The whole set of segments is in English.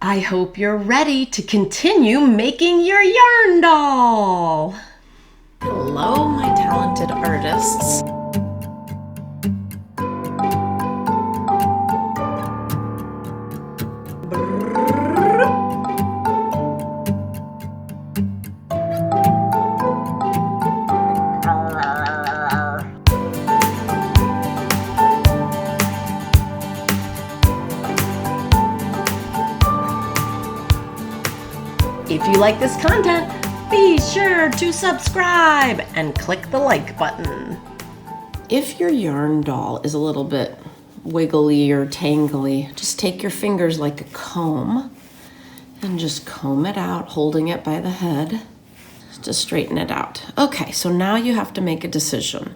I hope you're ready to continue making your yarn doll. Hello, my talented artists. If you like this content, be sure to subscribe and click the like button. If your yarn doll is a little bit wiggly or tangly, just take your fingers like a comb and just comb it out, holding it by the head to straighten it out. Okay, so now you have to make a decision.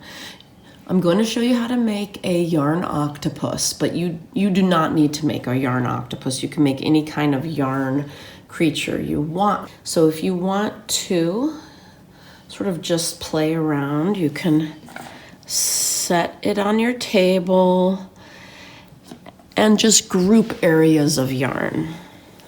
I'm going to show you how to make a yarn octopus, but you do not need to make a yarn octopus. You can make any kind of yarn creature you want. So if you want to sort of just play around, you can set it on your table and just group areas of yarn.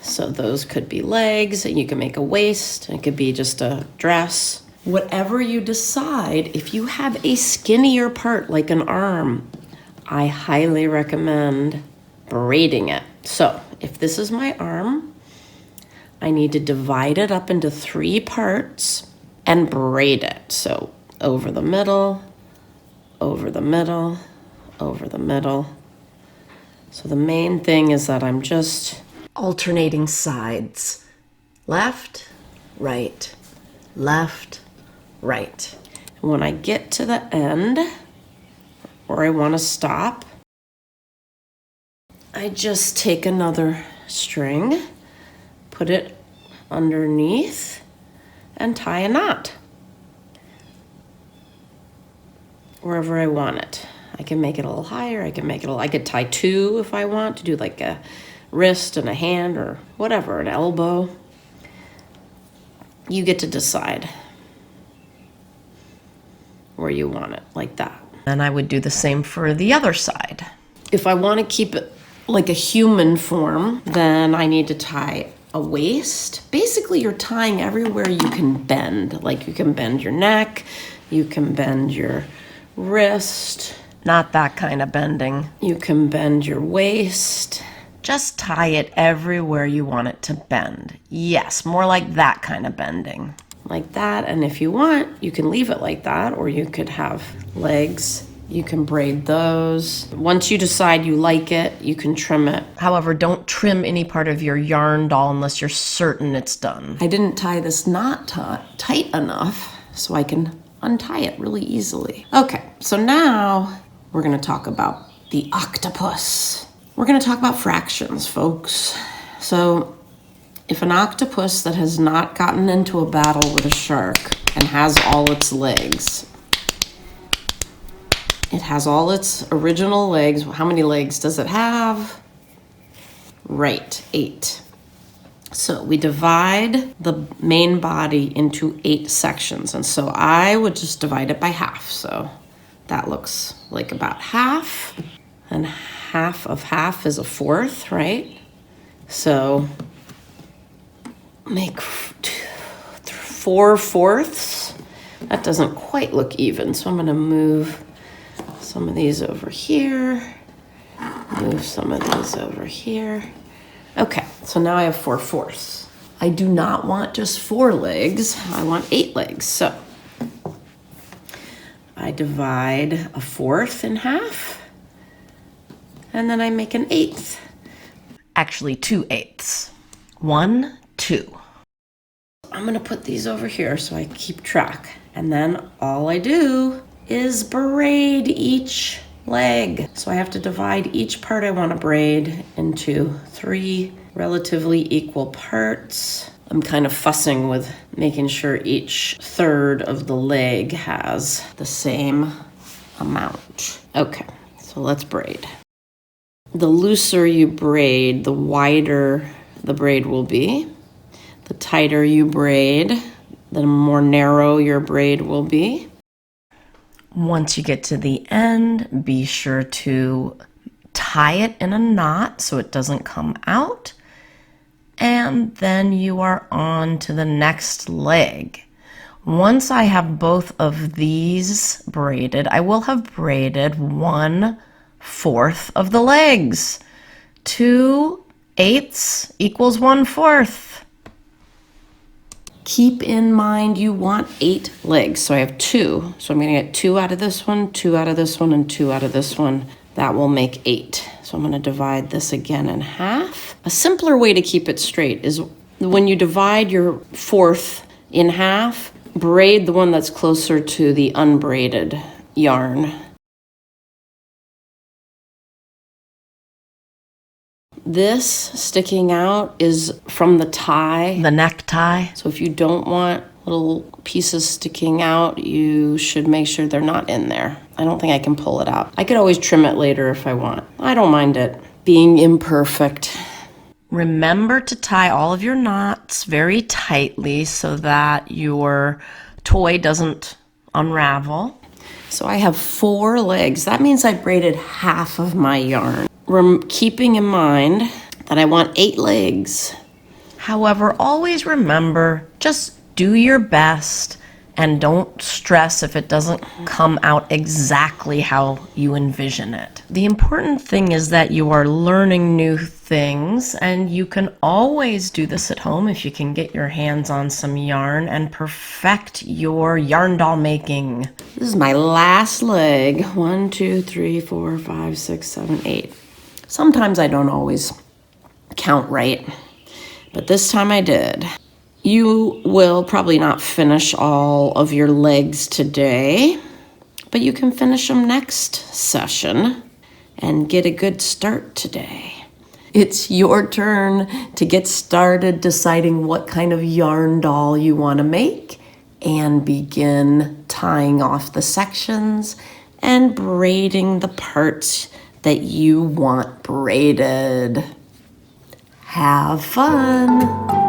So those could be legs, and you can make a waist, it could be just a dress. Whatever you decide, if you have a skinnier part like an arm, I highly recommend braiding it. So if this is my arm, I need to divide it up into 3 parts and braid it. So over the middle, over the middle, over the middle. So the main thing is that I'm just alternating sides. Left, right, left, right. And when I get to the end, where I want to stop, I just take another string, put it underneath, and tie a knot wherever I want it. I can make it a little higher, I could tie 2 if I want to do like a wrist and a hand or whatever, an elbow. You get to decide where you want it, like that. And I would do the same for the other side. If I want to keep it like a human form, then I need to tie a waist. Basically, you're tying everywhere you can bend. Like you can bend your neck, you can bend your wrist. Not that kind of bending. You can bend your waist. Just tie it everywhere you want it to bend. Yes, more like that kind of bending. Like that, and if you want, you can leave it like that, or you could have legs. You can braid those. Once you decide you like it, you can trim it. However, don't trim any part of your yarn doll unless you're certain it's done. I didn't tie this knot tight enough, so I can untie it really easily. Okay, so now we're gonna talk about the octopus. We're gonna talk about fractions, folks. So if an octopus that has not gotten into a battle with a shark and has all its legs, it has all its original legs. How many legs does it have? Right, 8. So we divide the main body into 8 sections. And so I would just divide it by half. So that looks like about half. And half of half is a fourth, right? So make 4 fourths. That doesn't quite look even. So I'm gonna move some of these over here, move some of these over here. Okay, so now I have 4 fourths. I do not want just 4 legs, I want 8 legs. So I divide a fourth in half, and then I make an 1/8. Actually, 2/8. 1, 2. I'm gonna put these over here so I keep track. And then all I do is braid each leg. So I have to divide each part I want to braid into 3 relatively equal parts. I'm kind of fussing with making sure each third of the leg has the same amount. Okay, so let's braid. The looser you braid, the wider the braid will be. The tighter you braid, the more narrow your braid will be. Once you get to the end, be sure to tie it in a knot so it doesn't come out, and then you are on to the next leg. Once I have both of these braided, I will have braided 1/4 of the legs. 2/8 equals 1/4. Keep in mind you want 8 legs. So I have 2. So I'm going to get 2 out of this one, 2 out of this one, and 2 out of this one. That will make 8. So I'm going to divide this again in half. A simpler way to keep it straight is when you divide your 4th in half, braid the one that's closer to the unbraided yarn. This sticking out is from the tie, the necktie. So if you don't want little pieces sticking out, you should make sure they're not in there. I don't think I can pull it out. I could always trim it later if I want. I don't mind it being imperfect. Remember to tie all of your knots very tightly so that your toy doesn't unravel. So I have 4 legs. That means I braided half of my yarn. Keeping in mind that I want 8 legs. However, always remember, just do your best and don't stress if it doesn't come out exactly how you envision it. The important thing is that you are learning new things, and you can always do this at home if you can get your hands on some yarn and perfect your yarn doll making. This is my last leg. 1, 2, 3, 4, 5, 6, 7, 8. Sometimes I don't always count right, but this time I did. You will probably not finish all of your legs today, but you can finish them next session and get a good start today. It's your turn to get started deciding what kind of yarn doll you want to make and begin tying off the sections and braiding the parts that you want braided. Have fun!